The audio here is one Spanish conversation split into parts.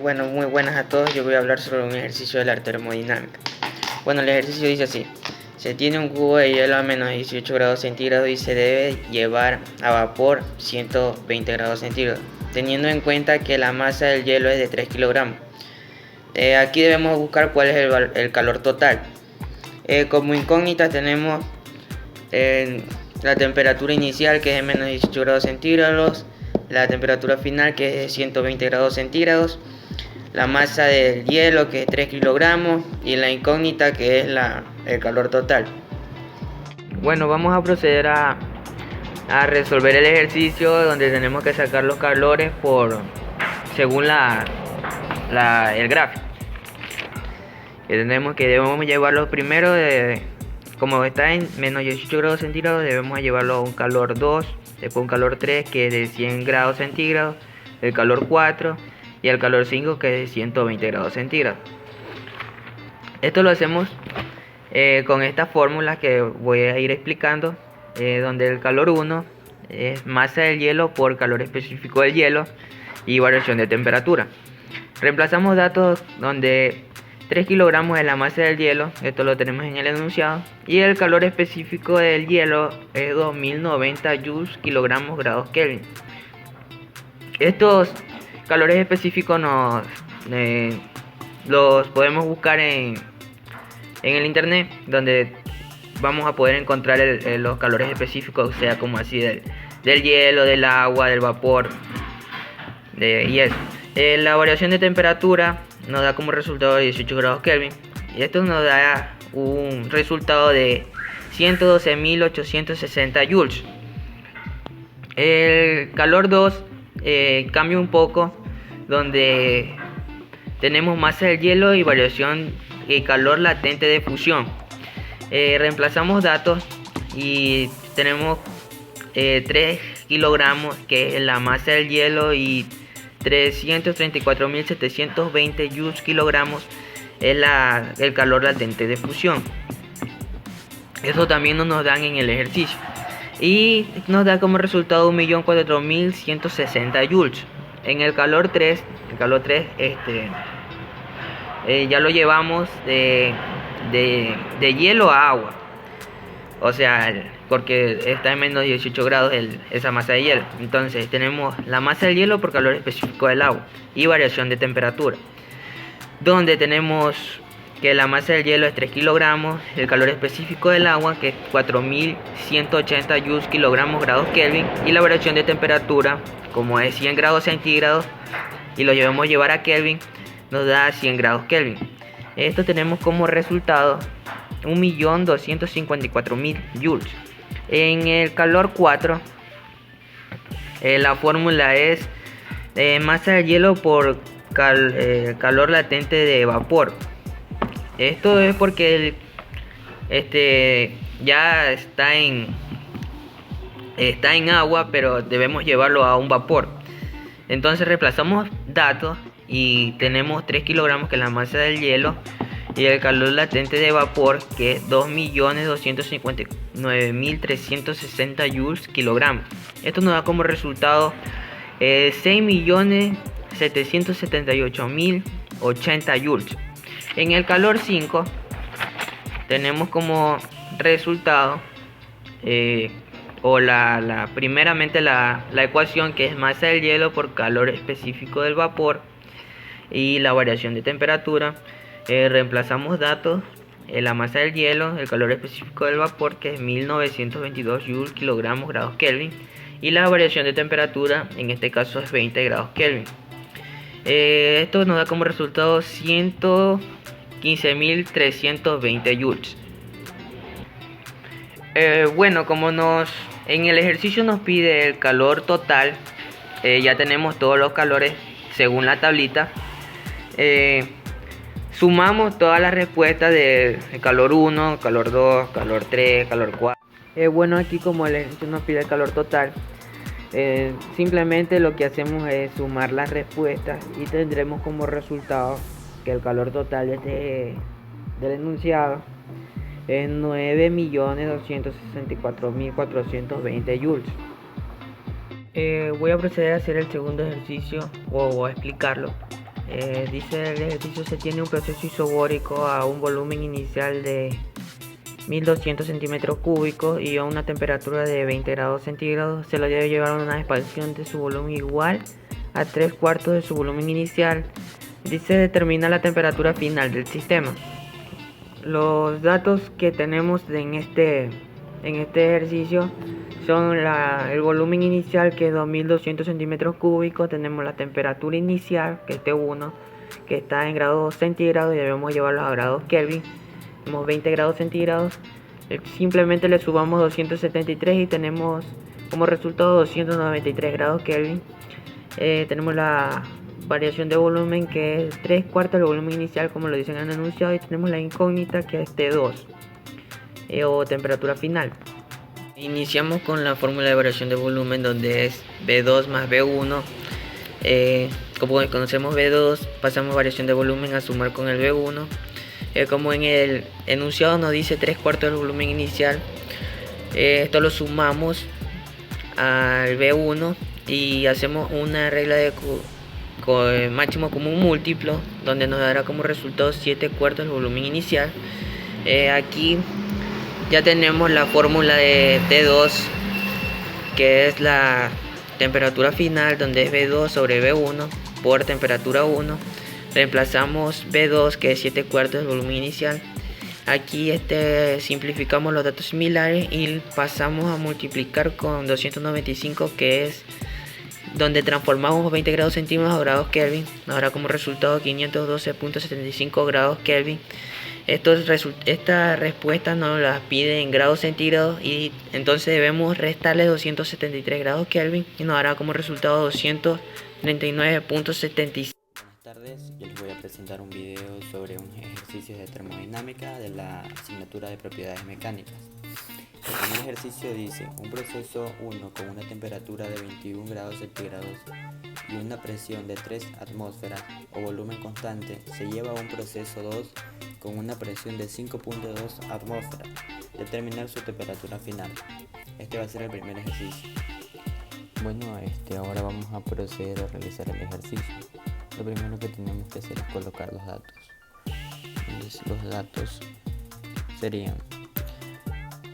Bueno, muy buenas a todos. Yo voy a hablar sobre un ejercicio de la termodinámica. Bueno, el ejercicio dice así: se tiene un cubo de hielo a menos 18 grados centígrados y se debe llevar a vapor 120 grados centígrados, teniendo en cuenta que la masa del hielo es de 3 kilogramos. Aquí debemos buscar cuál es el calor total. Como incógnita tenemos la temperatura inicial, que es de menos 18 grados centígrados, la temperatura final, que es de 120 grados centígrados, la masa del hielo, que es 3 kilogramos, y la incógnita, que es el calor total. Bueno, vamos a proceder a resolver el ejercicio, donde tenemos que sacar los calores según el gráfico. Debemos llevarlos primero como está en menos 18 grados centígrados, debemos llevarlo a un calor 2, después un calor 3, que es de 100 grados centígrados, el calor 4 y el calor 5, que es de 120 grados centígrados. Esto lo hacemos con estas fórmulas que voy a ir explicando, donde el calor 1 es masa del hielo por calor específico del hielo y variación de temperatura. Reemplazamos datos donde 3 kilogramos es la masa del hielo, esto lo tenemos en el enunciado, y el calor específico del hielo es 2090 joules kilogramos grados Kelvin. Estos calores específicos los podemos buscar en el internet, donde vamos a poder encontrar los calores específicos, sea como así del hielo, del agua, del vapor, y eso. La variación de temperatura nos da como resultado 18 grados Kelvin, y esto nos da un resultado de 112.860 joules. El calor 2 cambia un poco, donde tenemos masa del hielo y variación y calor latente de fusión. Reemplazamos datos y tenemos 3 kilogramos, que es la masa del hielo, y 334.720 joules kilogramos es el calor latente de fusión. Eso también nos dan en el ejercicio, y nos da como resultado 1.004.160 joules. En el calor 3, ya lo llevamos de hielo a agua, o sea, porque está en menos 18 grados esa masa de hielo. Entonces tenemos la masa del hielo por calor específico del agua y variación de temperatura, donde tenemos que la masa del hielo es 3 kilogramos, el calor específico del agua, que es 4180 joules kilogramos grados Kelvin, y la variación de temperatura, como es 100 grados centígrados y lo llevamos a llevar a Kelvin, nos da 100 grados Kelvin. Esto tenemos como resultado 1.254.000 joules. En el calor 4, la fórmula es masa de hielo por calor latente de vapor. Esto es porque ya está en agua, pero debemos llevarlo a un vapor. Entonces reemplazamos datos y tenemos 3 kilogramos, que es la masa del hielo, y el calor latente de vapor, que es 2.259.360 joules kilogramos. Esto nos da como resultado 6.778.080 joules. En el calor 5 tenemos como resultado primeramente la ecuación, que es masa del hielo por calor específico del vapor y la variación de temperatura. Reemplazamos datos, la masa del hielo, el calor específico del vapor, que es 1922 joules kilogramos grados Kelvin, y la variación de temperatura, en este caso es 20 grados Kelvin. Esto nos da como resultado 115.320 joules. Bueno, como en el ejercicio nos pide el calor total, ya tenemos todos los calores según la tablita. Sumamos todas las respuestas de calor 1, calor 2, calor 3, calor 4. Bueno, aquí como el ejercicio nos pide el calor total, simplemente lo que hacemos es sumar las respuestas y tendremos como resultado que el calor total del enunciado es 9.264.420 joules. Voy a proceder a hacer el segundo ejercicio, o a explicarlo. Dice el ejercicio: se tiene un proceso isobórico a un volumen inicial de 1200 centímetros cúbicos y a una temperatura de 20 grados centígrados. Se lo debe llevar a una expansión de su volumen igual a 3/4 de su volumen inicial. Dice: determina la temperatura final del sistema. Los datos que tenemos en este ejercicio son el volumen inicial, que es 2200 centímetros cúbicos. Tenemos la temperatura inicial, que es T1, que está en grados centígrados y debemos llevarlo a grados Kelvin. Tenemos 20 grados centígrados. Simplemente le sumamos 273 y tenemos como resultado 293 grados Kelvin. Tenemos la variación de volumen, que es 3/4 del volumen inicial, como lo dicen en el enunciado, y tenemos la incógnita, que es T2 o temperatura final. Iniciamos con la fórmula de variación de volumen, donde es V2 más V1. Como conocemos V2, pasamos variación de volumen a sumar con el V1. Como en el enunciado nos dice 3/4 del volumen inicial, esto lo sumamos al V1 y hacemos una regla de máximo común múltiplo, donde nos dará como resultado 7/4 del volumen inicial. Aquí ya tenemos la fórmula de T2, que es la temperatura final, donde es V2 sobre V1 por temperatura 1. Reemplazamos V2, que es 7/4 del volumen inicial. Aquí simplificamos los datos similares y pasamos a multiplicar con 295, que es donde transformamos 20 grados centígrados a grados Kelvin. Nos dará como resultado 512.75 grados Kelvin. Esta respuesta nos la pide en grados centígrados y entonces debemos restarle 273 grados Kelvin y nos dará como resultado 239.75. Buenas tardes, yo les voy a presentar un video sobre un ejercicio de termodinámica de la asignatura de propiedades mecánicas. El primer ejercicio dice: un proceso 1 con una temperatura de 21 grados centígrados y una presión de 3 atmósferas o volumen constante se lleva a un proceso 2 con una presión de 5.2 atmósferas. Determinar su temperatura final. Este va a ser el primer ejercicio. Bueno, ahora vamos a proceder a realizar el ejercicio. Lo primero que tenemos que hacer es colocar los datos. Entonces, los datos serían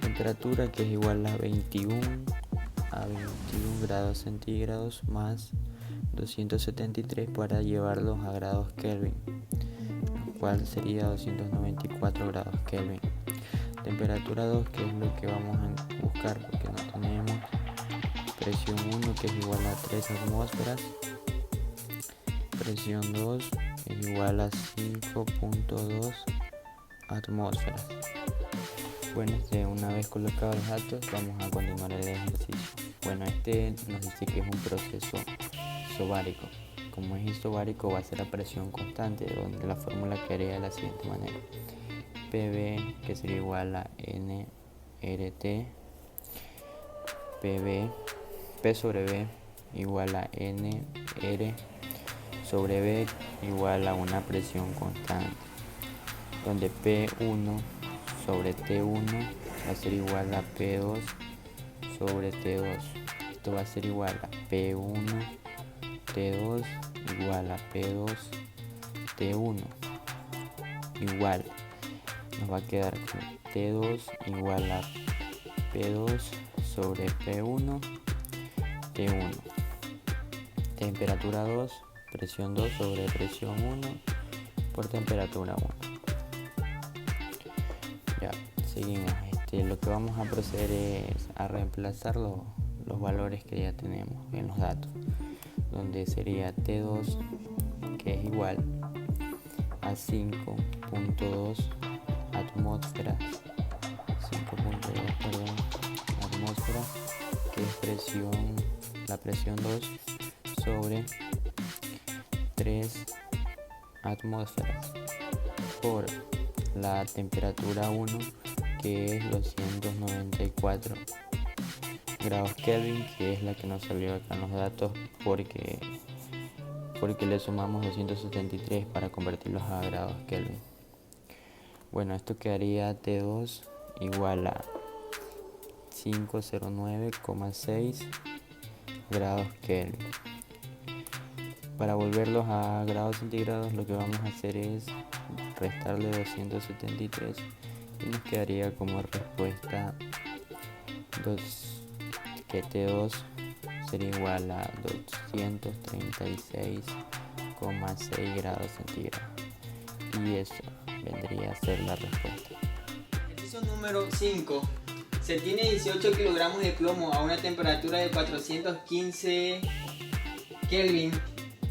temperatura, que es igual a 21 grados centígrados, más 273 para llevarlos a grados Kelvin, lo cual sería 294 grados Kelvin. Temperatura 2, que es lo que vamos a buscar, porque no tenemos. Presión 1, que es igual a 3 atmósferas. Presión 2 es igual a 5.2 atmósferas. Bueno, una vez colocados los datos, vamos a continuar el ejercicio. Bueno, nos dice que es un proceso isobárico. Como es isobárico, va a ser a presión constante, donde la fórmula quedaría de la siguiente manera: PV, que sería igual a nRT, PV, P sobre V igual a nR sobre V igual a una presión constante, donde P1 sobre T1 va a ser igual a P2 sobre T2. Esto va a ser igual a P1 T2 igual a P2 T1 igual. Nos va a quedar con T2 igual a P2 sobre P1 T1. Temperatura 2, presión 2 sobre presión 1 por temperatura 1. Ya, seguimos. Lo que vamos a proceder es a reemplazar los valores que ya tenemos en los datos, donde sería T2, que es igual a 5.2 atmósferas, atmósferas, que es la presión 2 sobre 3 atmósferas, por la temperatura 1, que es 294 grados Kelvin, que es la que nos salió acá en los datos, porque le sumamos 273 para convertirlos a grados Kelvin. Bueno, esto quedaría T2 igual a 509,6 grados Kelvin. Para volverlos a grados centígrados lo que vamos a hacer es restarle 273 y nos quedaría como respuesta que T2 sería igual a 236,6 grados centígrados, y eso vendría a ser la respuesta. Ejercicio número 5. Se tiene 18 kilogramos de plomo a una temperatura de 415 Kelvin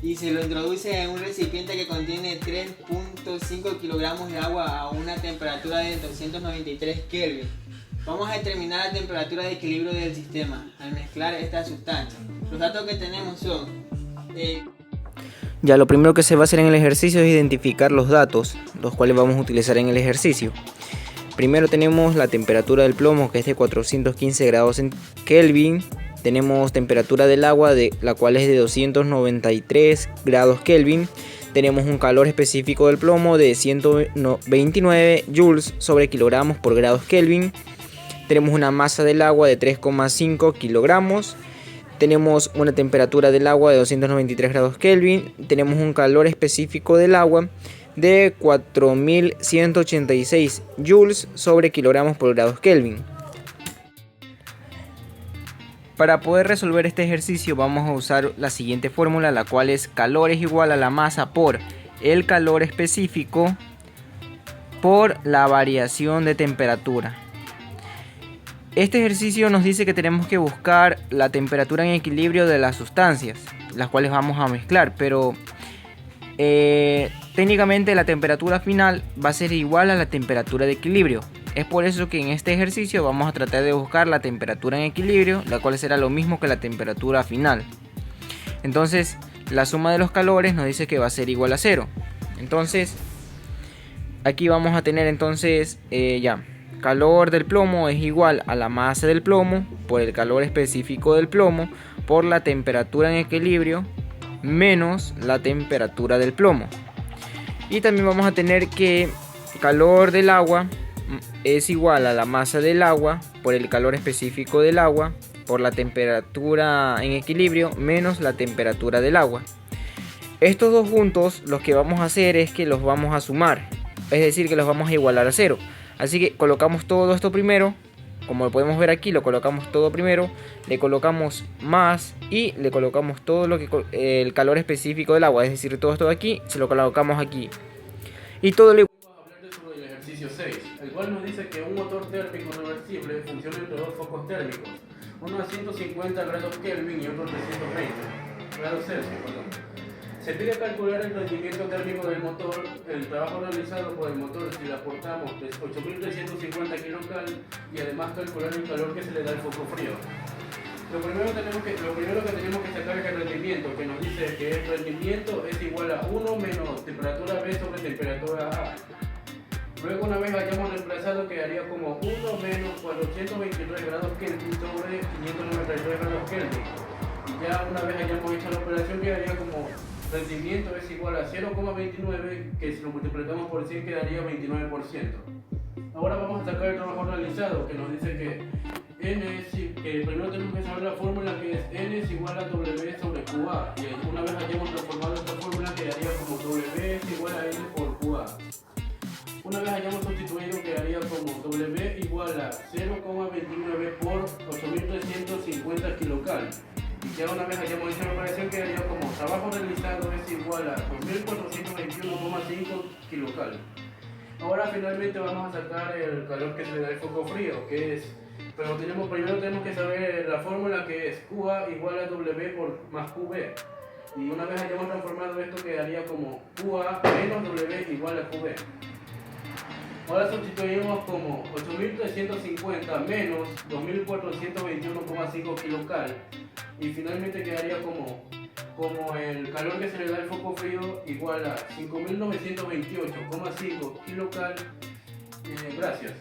y se lo introduce en un recipiente que contiene 3.5 kilogramos de agua a una temperatura de 293 Kelvin. Vamos a determinar la temperatura de equilibrio del sistema al mezclar estas sustancias. Los datos que tenemos son... Ya, lo primero que se va a hacer en el ejercicio es identificar los datos, los cuales vamos a utilizar en el ejercicio. Primero tenemos la temperatura del plomo, que es de 415 grados Kelvin. Tenemos temperatura del agua, la cual es de 293 grados Kelvin. Tenemos un calor específico del plomo de 129 joules sobre kilogramos por grados Kelvin. Tenemos una masa del agua de 3,5 kilogramos. Tenemos una temperatura del agua de 293 grados Kelvin. Tenemos un calor específico del agua de 4186 joules sobre kilogramos por grados Kelvin. Para poder resolver este ejercicio vamos a usar la siguiente fórmula, la cual es calor es igual a la masa por el calor específico por la variación de temperatura. Este ejercicio nos dice que tenemos que buscar la temperatura en equilibrio de las sustancias, las cuales vamos a mezclar, pero técnicamente la temperatura final va a ser igual a la temperatura de equilibrio. Es por eso que en este ejercicio vamos a tratar de buscar la temperatura en equilibrio, la cual será lo mismo que la temperatura final. Entonces la suma de los calores nos dice que va a ser igual a 0. Entonces aquí vamos a tener entonces calor del plomo es igual a la masa del plomo por el calor específico del plomo por la temperatura en equilibrio menos la temperatura del plomo. Y también vamos a tener que calor del agua es igual a la masa del agua por el calor específico del agua por la temperatura en equilibrio menos la temperatura del agua. Estos dos juntos lo que vamos a hacer es que los vamos a sumar, es decir que los vamos a igualar a 0. Así que colocamos todo esto primero, como lo podemos ver aquí, lo colocamos todo primero, le colocamos más y le colocamos todo lo que el calor específico del agua, es decir, todo esto de aquí, se lo colocamos aquí. Y todo le... Vamos a hablar sobre el ejercicio 6, el cual nos dice que un motor térmico reversible funciona entre dos focos térmicos, uno a 150 grados Kelvin y otro a 320 grados Celsius. Se pide calcular el rendimiento térmico del motor, el trabajo realizado por el motor si le aportamos 8.350 kcal y además calcular el calor que se le da al foco frío. Lo primero que tenemos que sacar es el rendimiento, que nos dice que el rendimiento es igual a 1 menos temperatura B sobre temperatura A. Luego, una vez hayamos reemplazado, quedaría como 1 menos 423 grados Kelvin sobre 593 grados Kelvin. Y ya una vez hayamos hecho la operación, quedaría como rendimiento es igual a 0,29, que si lo multiplicamos por 100 quedaría 29%. Ahora vamos a sacar el trabajo realizado, que nos dice que que primero tenemos que saber la fórmula, que es N es igual a W sobre QA, y una vez hayamos transformado esta fórmula quedaría como W es igual a N por QA. Una vez hayamos sustituido quedaría como W igual a 0,29 por 8.350 kcal. Y ya una vez hayamos hecho la operación quedaría como trabajo realizado es igual a 2.421,5 kcal. Ahora finalmente vamos a sacar el calor que se le da al foco frío, que es... Pero primero tenemos que saber la fórmula, que es QA igual a W por más QB. Y una vez hayamos transformado esto quedaría como QA menos W igual a QB. Ahora sustituimos como 8.350 menos 2.421,5 kcal. Y finalmente quedaría como el calor que se le da al foco frío igual a 5.928,5 kcal. Gracias.